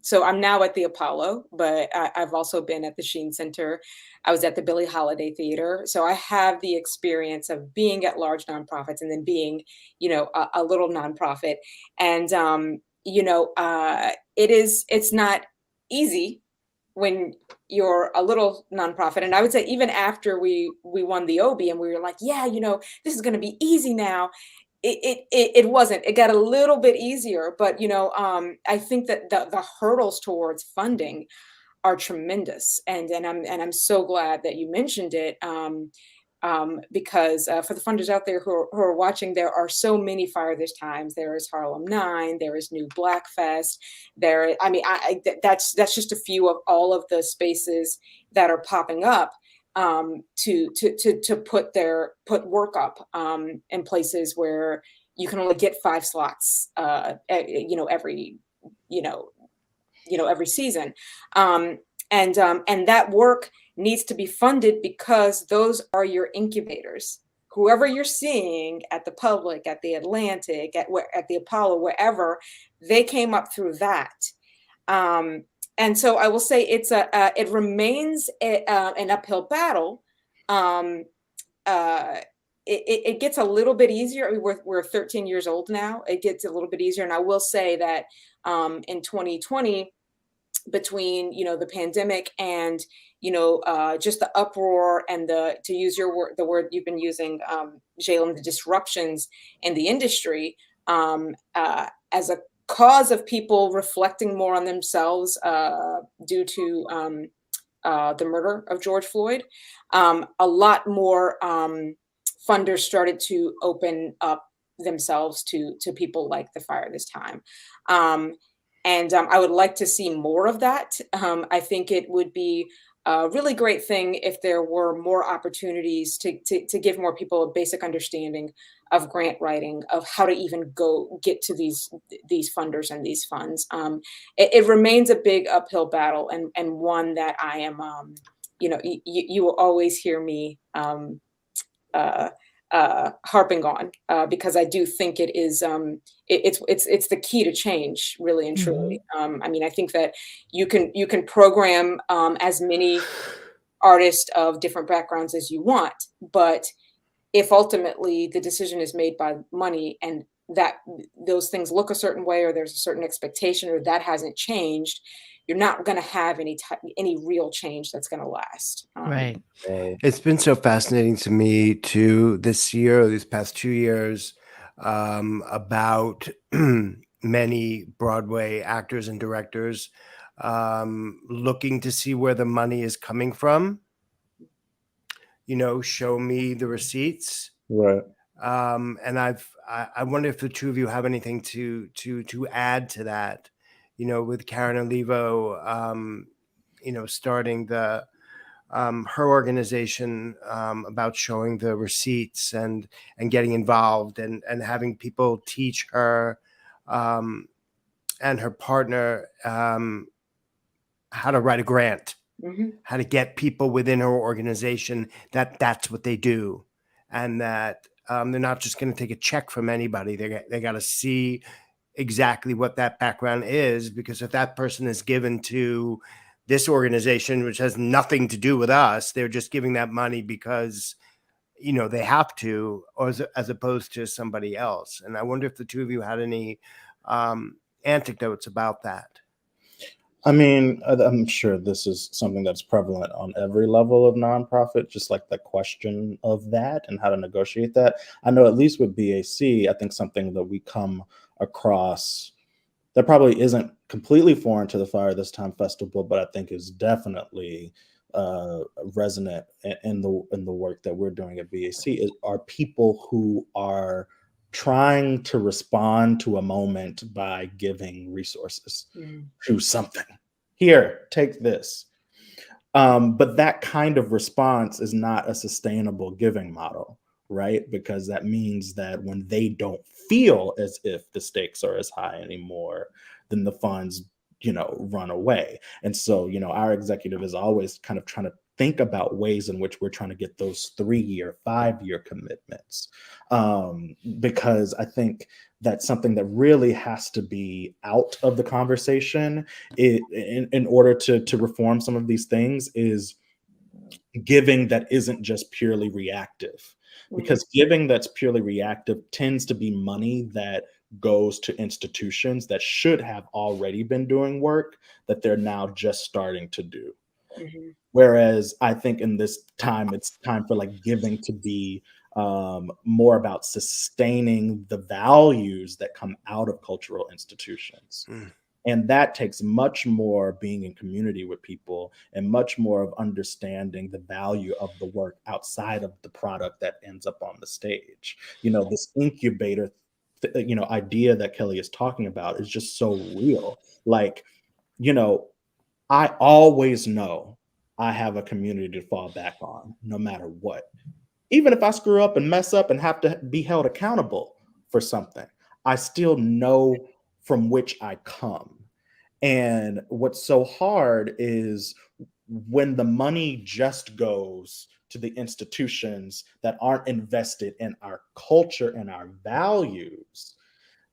so I'm now at the Apollo, but I've also been at the Sheen Center. I was at the Billie Holiday Theater, so I have the experience of being at large nonprofits and then being, a little nonprofit. And it's not easy when you're a little nonprofit. And I would say even after we won the Obie and we were like, yeah, this is going to be easy now. It wasn't. It got a little bit easier, but I think that the hurdles towards funding are tremendous, and I'm so glad that you mentioned it. Because for the funders out there who are watching, there are so many Fire This Times. There is Harlem 9. There is New Black Fest. That's just a few of all of the spaces that are popping up to put work up in places where you can only get 5 slots, every every season, and that work needs to be funded because those are your incubators. Whoever you're seeing at the Public, at the Atlantic, at the Apollo, wherever, they came up through that. And so I will say it remains an uphill battle. It gets a little bit easier. I mean, we're 13 years old now. It gets a little bit easier. And I will say that in 2020, between the pandemic and just the uproar and to use the word you've been using, Zhailon, the disruptions in the industry, as a cause of people reflecting more on themselves due to the murder of George Floyd, a lot more funders started to open up themselves to people like the Fire This Time. And I would like to see more of that. I think it would be a really great thing if there were more opportunities to give more people a basic understanding of grant writing, of how to even go get to these funders and these funds. It remains a big uphill battle, and one that I am, you will always hear me harping on, because I do think it is it's the key to change, really and truly. I think that you can program as many artists of different backgrounds as you want, but if ultimately the decision is made by money and that those things look a certain way, or there's a certain expectation, or that hasn't changed, you're not going to have any real change that's going to last. Right. It's been so fascinating to me too this year, these past 2 years, about many Broadway actors and directors looking to see where the money is coming from. Show me the receipts. right. And I wonder if the two of you have anything to add to that. With Karen Olivo, starting the her organization, about showing the receipts and getting involved and having people teach her and her partner how to write a grant, how to get people within her organization that's what they do, and that they're not just going to take a check from anybody. They got to see exactly what that background is, because if that person is given to this organization, which has nothing to do with us, they're just giving that money because, you know, they have to, or as opposed to somebody else. And I wonder if the two of you had any anecdotes about that. I mean, I'm sure this is something that's prevalent on every level of nonprofit, just like the question of that and how to negotiate that. I know at least with BAC, I think something that we come across that probably isn't completely foreign to the Fire This Time Festival, but I think is definitely resonant in the work that we're doing at BAC are people who are trying to respond to a moment by giving resources to something. Here, take this. But that kind of response is not a sustainable giving model, right? Because that means that when they don't feel as if the stakes are as high anymore, then the funds, you know, run away. And so, you know, our executive is always kind of trying to think about ways in which we're trying to get those 3-year, 5-year commitments. Because I think that's something that really has to be out of the conversation in order to reform some of these things is giving that isn't just purely reactive. Because giving that's purely reactive tends to be money that goes to institutions that should have already been doing work that they're now just starting to do. Whereas I think in this time, it's time for like giving to be more about sustaining the values that come out of cultural institutions. And that takes much more being in community with people and much more of understanding the value of the work outside of the product that ends up on the stage. You know, this incubator, you know, idea that Kelley is talking about is just so real. Like, you know, I always know I have a community to fall back on no matter what. Even if I screw up and mess up and have to be held accountable for something, I still know from which I come. And what's so hard is when the money just goes to the institutions that aren't invested in our culture and our values,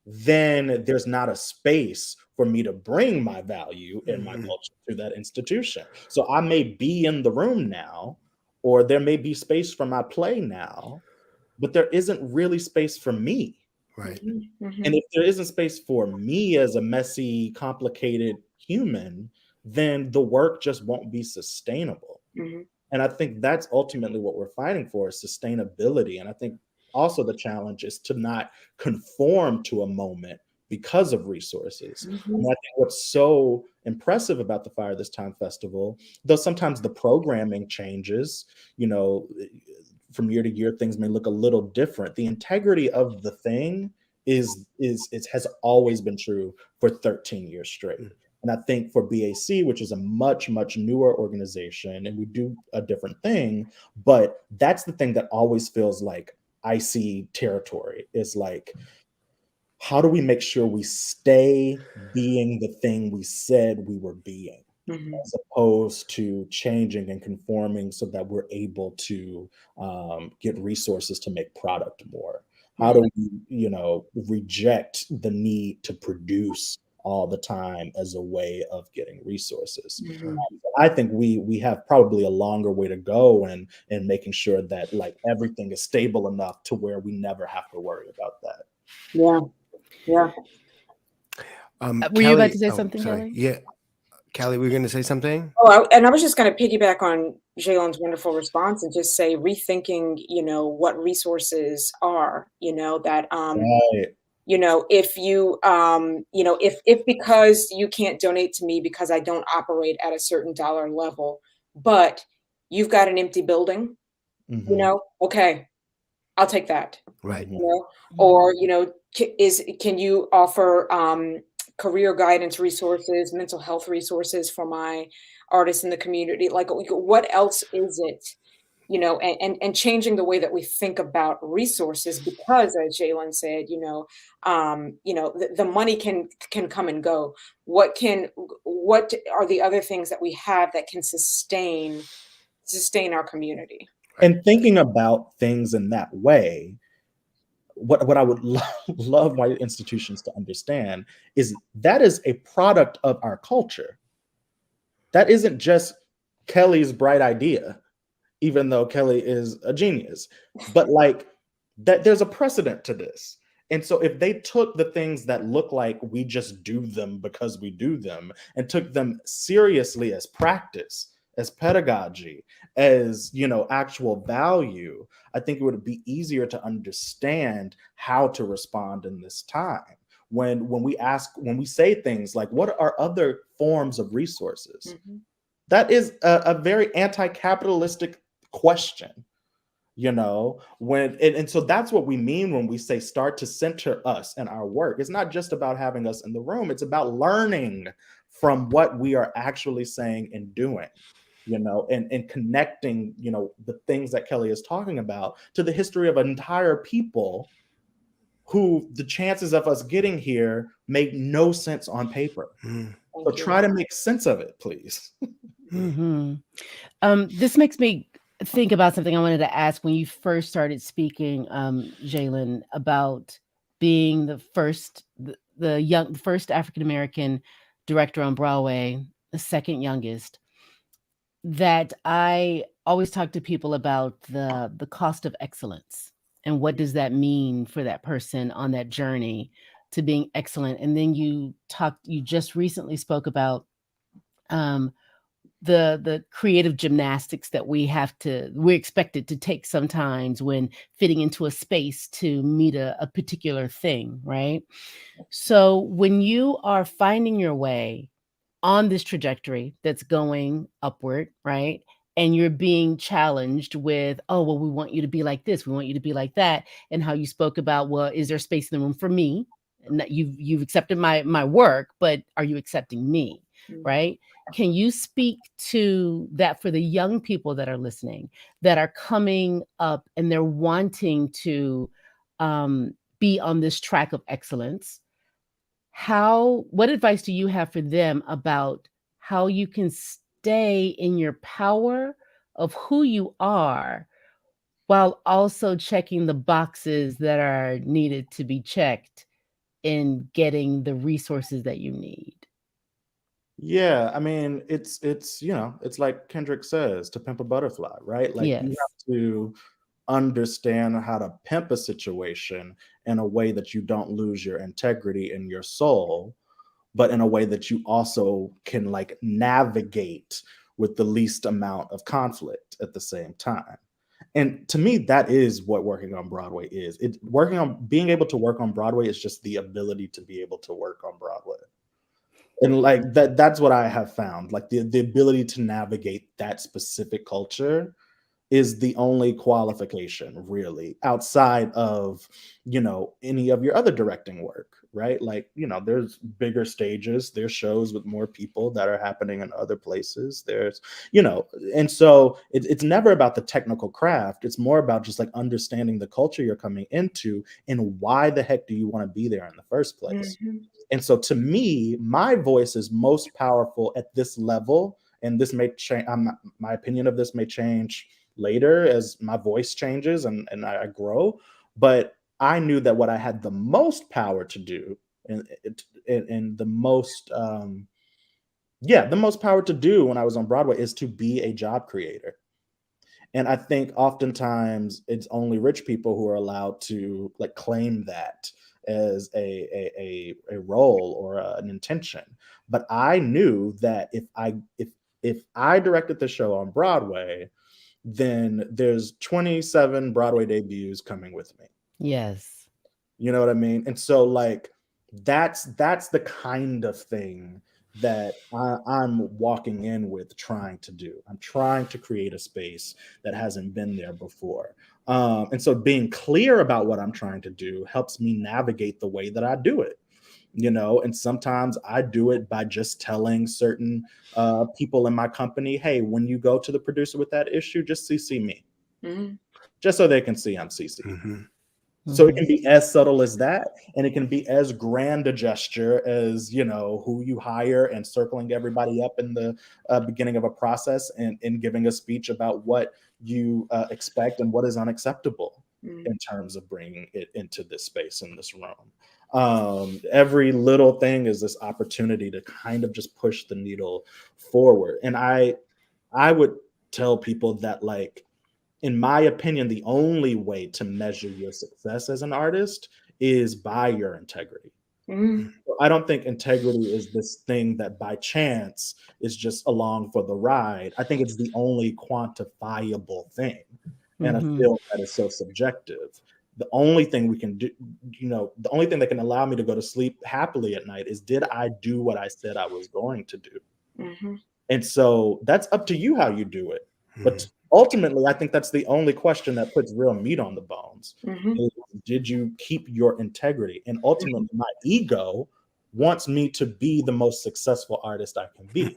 then there's not a space for me to bring my value and my culture to that institution. So I may be in the room now, or there may be space for my play now, but there isn't really space for me. Right. And if there isn't space for me as a messy, complicated human, then the work just won't be sustainable. And I think that's ultimately what we're fighting for, is sustainability. And I think also the challenge is to not conform to a moment because of resources. And I think what's so impressive about the Fire This Time Festival, though sometimes the programming changes, you know, from year to year, things may look a little different. The integrity of the thing it has always been true for 13 years straight. And I think for BAC, which is a much, much newer organization, and we do a different thing, but that's the thing that always feels like icy territory. Is like, how do we make sure we stay being the thing we said we were being, as opposed to changing and conforming so that we're able to get resources to make product more? How do we, you know, reject the need to produce all the time as a way of getting resources? I think we have probably a longer way to go in making sure that like everything is stable enough to where we never have to worry about that. Yeah. Were you about to say something, Kelley? Yeah. Kelley, were you going to say something? Oh, and I was just going to piggyback on Zhailon's wonderful response and just say rethinking, you know, what resources are, you know, that, Right. you know, if you, you know, if because you can't donate to me because I don't operate at a certain dollar level, but you've got an empty building, you know, okay, I'll take that. Right. You know, or, you know, can you offer career guidance resources, mental health resources for my artists in the community? Like, what else is it? You know, and changing the way that we think about resources, because as Zhailon said, you know, the money can come and go. What are the other things that we have that can sustain our community? And thinking about things in that way, what I would love my institutions to understand is that is a product of our culture. That isn't just Kelley's bright idea, even though Kelley is a genius, but like that there's a precedent to this. And so if they took the things that look like we just do them because we do them and took them seriously as practice, as pedagogy, as, you know, actual value, I think it would be easier to understand how to respond in this time. When we say things like, what are other forms of resources? Mm-hmm. That is a very anti-capitalistic question, you know, and so that's what we mean when we say start to center us and our work. It's not just about having us in the room, it's about learning from what we are actually saying and doing, you know, and connecting, you know, the things that Kelley is talking about to the history of an entire people who the chances of us getting here make no sense on paper. So try to make sense of it, please. Mm-hmm. This makes me think about something I wanted to ask when you first started speaking, Zhailon, about being the first African American director on Broadway, the second youngest. That I always talk to people about the cost of excellence and what does that mean for that person on that journey to being excellent. And then you just recently spoke about the creative gymnastics that we're expected to take sometimes when fitting into a space to meet a particular thing, right? So when you are finding your way on this trajectory that's going upward, right? And you're being challenged with, oh, well, we want you to be like this, we want you to be like that. And how you spoke about, well, is there space in the room for me? And that you've accepted my work, but are you accepting me? Right? Can you speak to that for the young people that are listening, that are coming up and they're wanting to be on this track of excellence? What advice do you have for them about how you can stay in your power of who you are while also checking the boxes that are needed to be checked in getting the resources that you need? Yeah, I mean, it's you know, it's like Kendrick says, to pimp a butterfly, right? Like you Yes. have to understand how to pimp a situation in a way that you don't lose your integrity and your soul, but in a way that you also can like navigate with the least amount of conflict at the same time. And to me, that is what working on Broadway is. Being able to work on Broadway is just the ability to be able to work on Broadway. And like that's what I have found. Like the ability to navigate that specific culture is the only qualification really outside of, you know, any of your other directing work, right? Like, you know, there's bigger stages, there's shows with more people that are happening in other places, there's, you know, and so it's never about the technical craft, it's more about just like understanding the culture you're coming into and why the heck do you want to be there in the first place. And so to me, my voice is most powerful at this level, and this may change, my opinion of this may change later as my voice changes and I grow. But I knew that what I had the most power to do and the most the most power to do when I was on Broadway is to be a job creator. And I think oftentimes it's only rich people who are allowed to like claim that as a role or an intention. But I knew that if I directed the show on Broadway, then there's 27 Broadway debuts coming with me. Yes. You know what I mean? And so like that's the kind of thing that I'm walking in with trying to do. I'm trying to create a space that hasn't been there before. And so being clear about what I'm trying to do helps me navigate the way that I do it. You know, and sometimes I do it by just telling certain people in my company, hey, when you go to the producer with that issue, just CC me, just so they can see I'm CC. So it can be as subtle as that, and it can be as grand a gesture as, you know, who you hire and circling everybody up in the beginning of a process and giving a speech about what you expect and what is unacceptable. in terms of bringing it into this space in this room. Every little thing is this opportunity to kind of just push the needle forward. And I would tell people that, like, in my opinion, the only way to measure your success as an artist is by your integrity. I don't think integrity is this thing that by chance is just along for the ride. I think it's the only quantifiable thing. And I feel that is so subjective. The only thing we can do, the only thing that can allow me to go to sleep happily at night is, did I do what I said I was going to do? And so that's up to you how you do it. But ultimately, I think that's the only question that puts real meat on the bones. Is, did you keep your integrity? And ultimately, my ego wants me to be the most successful artist I can be.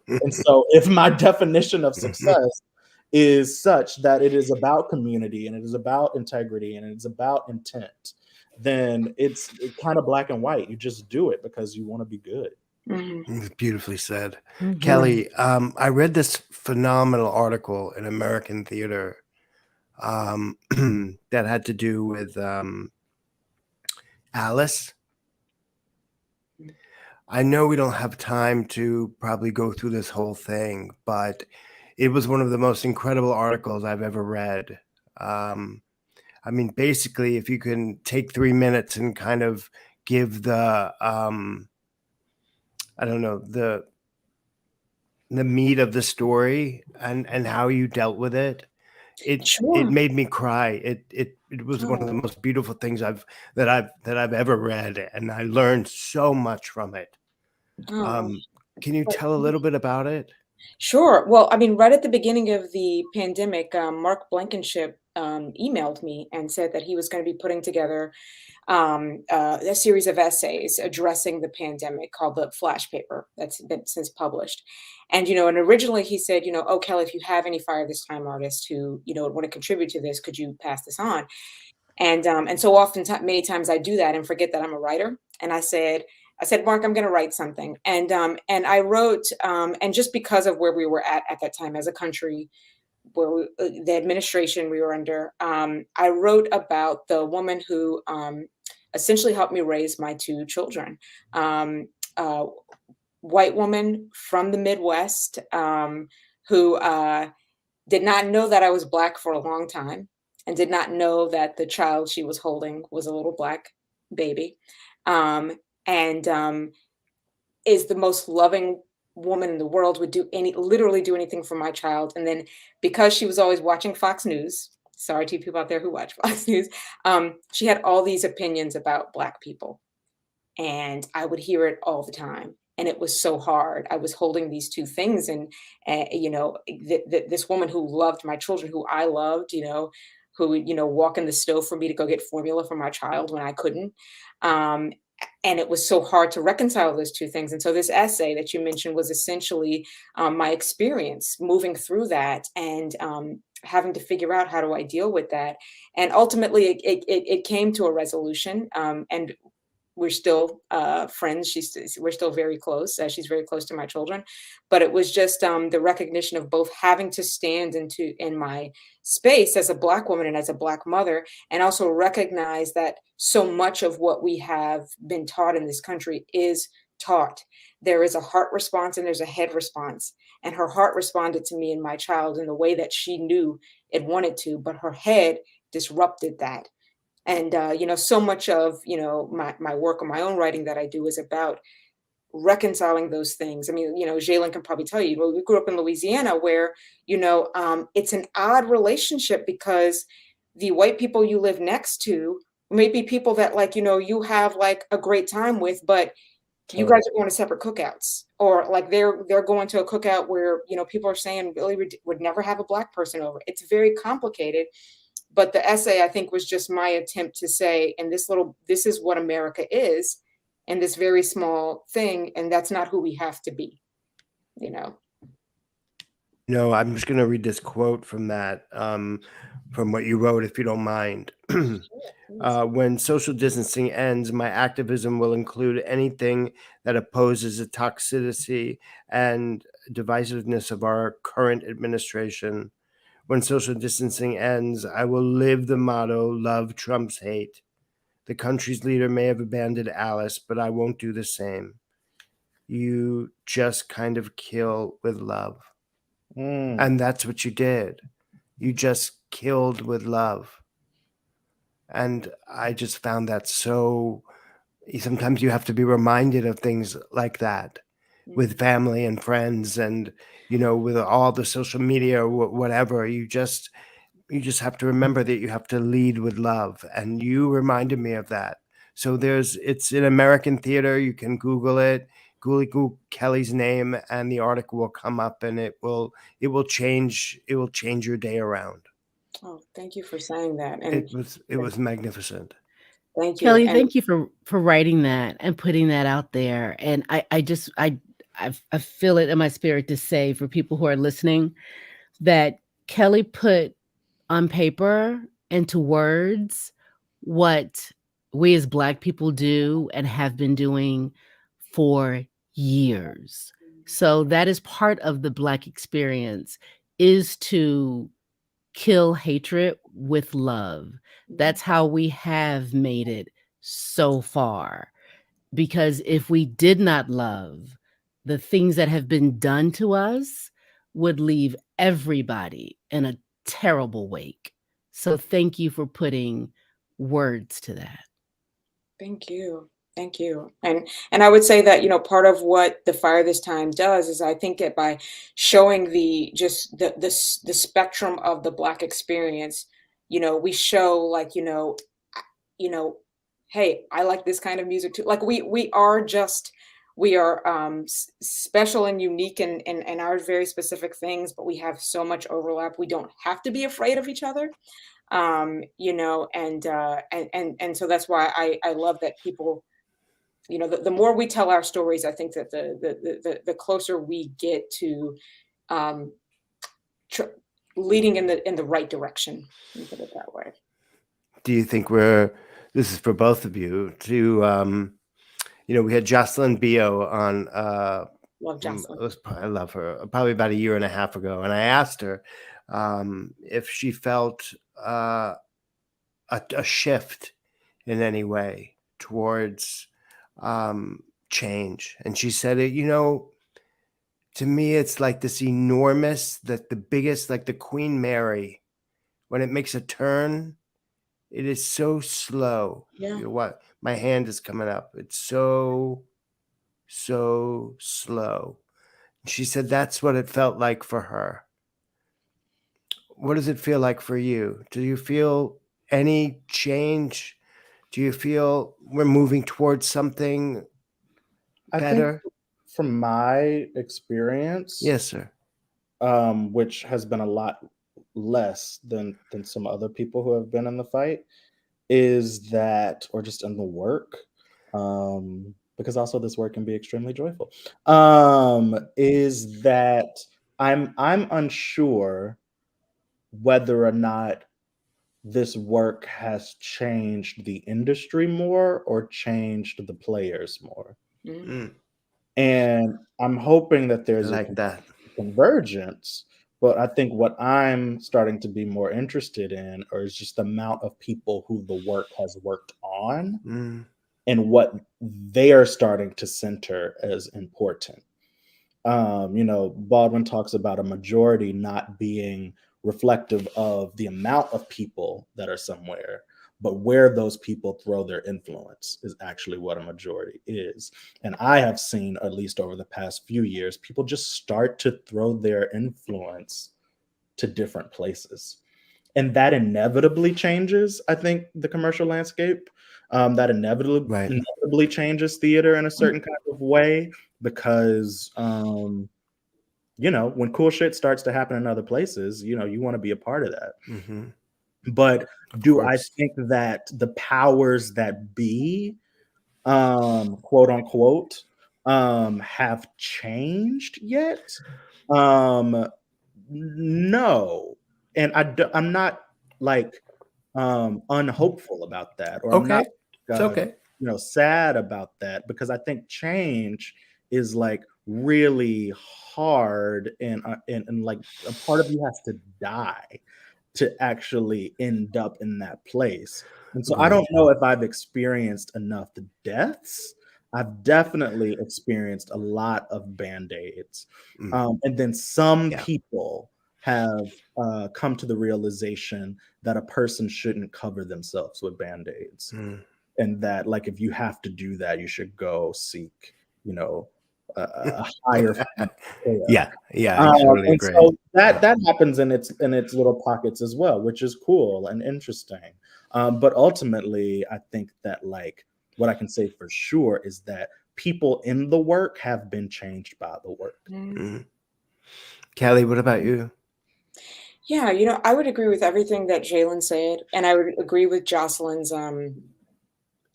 And so if my definition of success is such that it is about community and it is about integrity and it's about intent, then it's kind of black and white. You just do it because you want to be good. Beautifully said. Kelley, I read this phenomenal article in American Theater that had to do with Alice. I know we don't have time to probably go through this whole thing, but it was one of the most incredible articles I've ever read. I mean, basically, if you can take 3 minutes and kind of give the I don't know, the meat of the story and how you dealt with it. It made me cry. It was one of the most beautiful things I've ever read, and I learned so much from it. Can you tell a little bit about it? Sure. Well, I mean, right at the beginning of the pandemic, Mark Blankenship emailed me and said that he was going to be putting together a series of essays addressing the pandemic called the Flash Paper that's been since published. And, and originally he said, oh, Kelley, if you have any Fire This Time artists who, want to contribute to this, could you pass this on? And so often, many times I do that and forget that I'm a writer. And I said, Mark, I'm going to write something. And I wrote, and just because of where we were at that time as a country, where the administration we were under, I wrote about the woman who essentially helped me raise my 2 children. White woman from the Midwest who did not know that I was Black for a long time and did not know that the child she was holding was a little Black baby, and is the most loving woman in the world, would literally do anything for my child. And then because she was always watching Fox News, sorry to people out there who watch Fox News, she had all these opinions about Black people. And I would hear it all the time. And it was so hard. I was holding these 2 things. And, this woman who loved my children, who I loved, who would, walk in the stove for me to go get formula for my child when I couldn't. And it was so hard to reconcile those 2 things. And so this essay that you mentioned was essentially my experience moving through that and having to figure out, how do I deal with that? And ultimately it came to a resolution, and we're still friends. We're still very close. She's very close to my children, but it was just the recognition of both having to stand in my space as a Black woman and as a Black mother, and also recognize that so much of what we have been taught in this country is taught. There is a heart response and there's a head response, and her heart responded to me and my child in the way that she knew it wanted to, but her head disrupted that. And, so much of, my work or my own writing that I do is about reconciling those things. I mean, Zhailon can probably tell you, we grew up in Louisiana where, it's an odd relationship because the white people you live next to may be people that you have a great time with, but you guys are going to separate cookouts, or they're going to a cookout where, people are saying really would never have a Black person over. It's very complicated. But the essay, I think, was just my attempt to say, and this is what America is, and this very small thing, and that's not who we have to be, No, I'm just going to read this quote from that, from what you wrote, if you don't mind. When social distancing ends, my activism will include anything that opposes the toxicity and divisiveness of our current administration. When social distancing ends, I will live the motto, love trumps hate. The country's leader may have abandoned Alice, but I won't do the same. You just kind of kill with love. And that's what you did. You just killed with love. And I just found that so, sometimes you have to be reminded of things like that with family and friends and, with all the social media or whatever. You just have to remember that you have to lead with love. And you reminded me of that. So it's in American theater. You can Google it. Google Kelley's name and the article will come up, and it will change your day around. Oh, thank you for saying that. And it was magnificent. Thank you. Kelley, And thank you for writing that and putting that out there. And I feel it in my spirit to say for people who are listening that Kelley put on paper into words what we as Black people do and have been doing for years. So that is part of the Black experience, is to kill hatred with love. That's how we have made it so far. Because if we did not love, the things that have been done to us would leave everybody in a terrible wake. So thank you for putting words to that. Thank you. Thank you. And I would say that, part of what the Fire This Time does is I think that by showing the spectrum of the Black experience, we show like, hey, I like this kind of music too. Like we are special and unique in our very specific things, but we have so much overlap. We don't have to be afraid of each other. And so that's why I love that people, the more we tell our stories, I think that the closer we get to leading in the right direction. Let me put it that way. Do you think this is for both of you, to we had Jocelyn Bio on, Love Jocelyn. I love her, probably about a year and a half ago, and I asked her if she felt a shift in any way towards change, and she said, to me it's like this enormous, that the biggest, like the Queen Mary, when it makes a turn, it is so slow. Yeah. What? My hand is coming up. It's so slow. She said that's what it felt like for her. What does it feel like for you? Do you feel any change? Do you feel we're moving towards something better? I think from my experience, Yes, sir. which has been a lot less than some other people who have been in the fight, is that, or just in the work, because also this work can be extremely joyful, is that I'm unsure whether or not this work has changed the industry more or changed the players more. Mm. And I'm hoping that I there's like that. convergence, but I think what I'm starting to be more interested in is just the amount of people who the work has worked on and what they are starting to center as important. Baldwin talks about a majority not being reflective of the amount of people that are somewhere, but where those people throw their influence is actually what a majority is. And I have seen, at least over the past few years, people just start to throw their influence to different places. And that inevitably changes, I think, the commercial landscape. That inevitably changes theater in a certain kind of way, because when cool shit starts to happen in other places, you want to be a part of that. Mm-hmm. But do I think that the powers that be, quote unquote, have changed yet? No. And I'm not like unhopeful about that, or I'm not It's okay. sad about that, because I think change is like really hard, and like a part of you has to die to actually end up in that place. And so I Agreed. don't know if I've experienced enough deaths. I've definitely experienced a lot of band-aids. And then some Yeah. people have come to the realization that a person shouldn't cover themselves with band-aids. And that, like, if you have to do that, you should go seek, you know, a higher form of care. Yeah, I totally And agree. so that happens in its little pockets as well, which is cool and interesting. But ultimately, I think that, like, what I can say for sure is that people in the work have been changed by the work. Kelley, what about you? Yeah, you know, I would agree with everything that Jalen said, and I would agree with Jocelyn's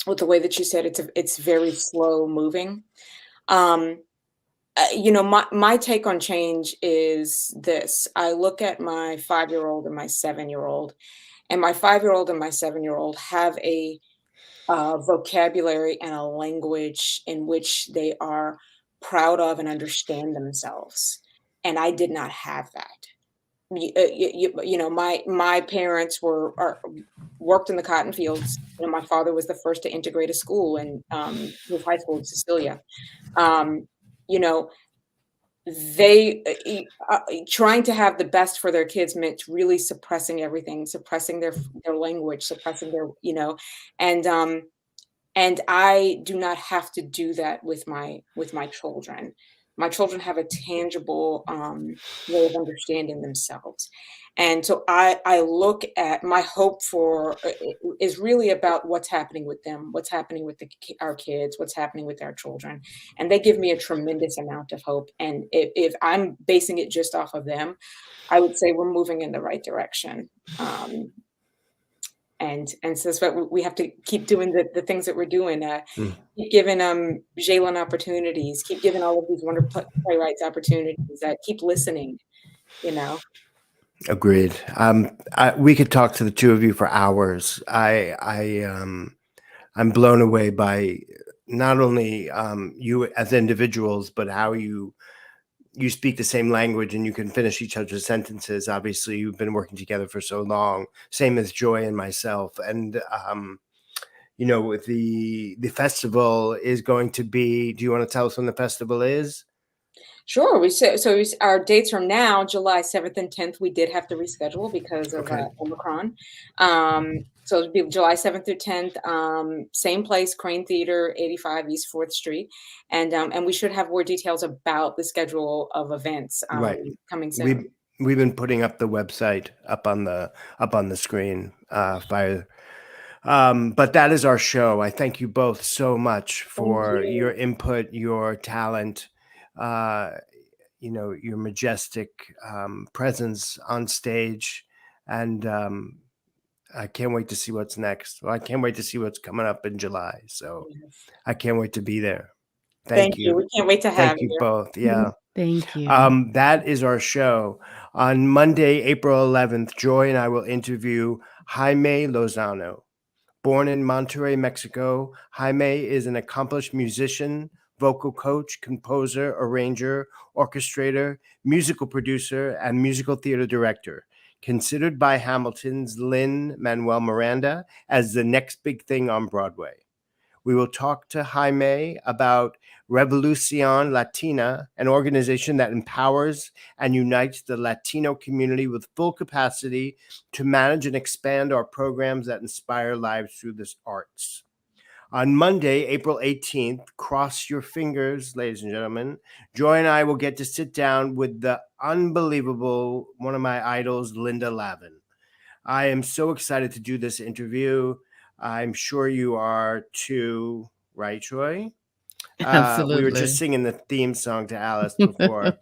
with the way that she said it's very slow moving. Um, you know, my take on change is this. I look at my 5-year-old and my 7-year-old, and my 5-year-old and my 7-year-old have a vocabulary and a language in which they are proud of and understand themselves. And I did not have that. You know, my parents worked in the cotton fields. You know, my father was the first to integrate a school and his high school in Cecilia. You know, they trying to have the best for their kids meant really suppressing everything, suppressing their language, suppressing their, you know, and I do not have to do that with my children. My children have a tangible way of understanding themselves. And so I look at my hope for is really about what's happening with them, what's happening with our kids, what's happening with our children. And they give me a tremendous amount of hope. And if I'm basing it just off of them, I would say we're moving in the right direction. And so that's what we have to keep doing the things that we're doing. Keep giving Zhailon opportunities, keep giving all of these wonderful playwrights opportunities, keep listening, you know. Agreed. We could talk to the two of you for hours. I'm blown away by not only you as individuals, but how you speak the same language and you can finish each other's sentences. Obviously, you've been working together for so long. Same as Joy and myself. And you know, the festival is going to be. Do you want to tell us when the festival is? Sure. Our dates from now, July 7th and 10th, we did have to reschedule because of Okay. Omicron. So it'll be July 7th through 10th, same place, Crane Theater, 85 East 4th Street. And we should have more details about the schedule of events Right. coming soon. We've been putting up the website up on the screen. But that is our show. I thank you both so much for Thank you. your input, your talent, you know, your majestic presence on stage. And I can't wait to see what's next. Well, I can't wait to see what's coming up in July. So Yes. I can't wait to be there. Thank you. We can't wait to have Thank you you. both. Yeah. Thank you. That is our show. On Monday, April 11th, Joy and I will interview Jaime Lozano. Born in Monterrey, Mexico, Jaime is an accomplished musician, vocal coach, composer, arranger, orchestrator, musical producer, and musical theater director. Considered by Hamilton's Lin-Manuel Miranda as the next big thing on Broadway. We will talk to Jaime about Revolucion Latina, an organization that empowers and unites the Latino community with full capacity to manage and expand our programs that inspire lives through the arts. On Monday, April 18th, cross your fingers, ladies and gentlemen, Joy and I will get to sit down with the unbelievable, one of my idols, Linda Lavin. I am so excited to do this interview. I'm sure you are too, right, Troy? Absolutely. We were just singing the theme song to Alice before.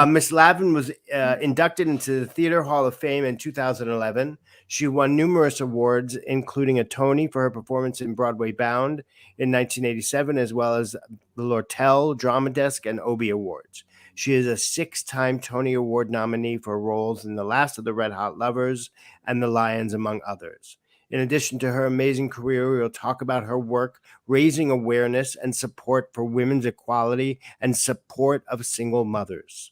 Miss Lavin was inducted into the Theater Hall of Fame in 2011. She won numerous awards, including a Tony for her performance in Broadway Bound in 1987, as well as the Lortel, Drama Desk, and Obie Awards. She is a 6-time Tony Award nominee for roles in The Last of the Red Hot Lovers and The Lions, among others. In addition to her amazing career, we'll talk about her work raising awareness and support for women's equality and support of single mothers.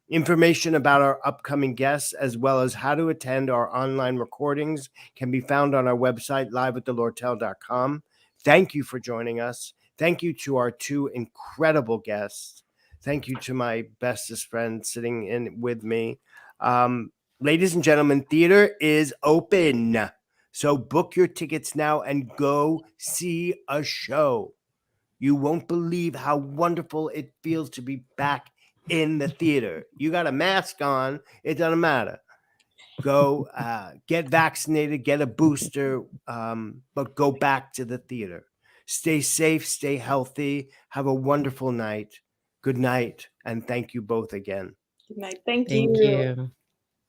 Information about our upcoming guests, as well as how to attend our online recordings, can be found on our website, liveatthelortel.com. Thank you for joining us. Thank you to our two incredible guests. Thank you to my bestest friend sitting in with me. Ladies and gentlemen, theater is open. So book your tickets now and go see a show. You won't believe how wonderful it feels to be back in the theater. You got a mask on, it doesn't matter. Go get vaccinated, get a booster, but go back to the theater. Stay safe, stay healthy, have a wonderful night. Good night, and thank you both again. Good night. Thank Thank you. you.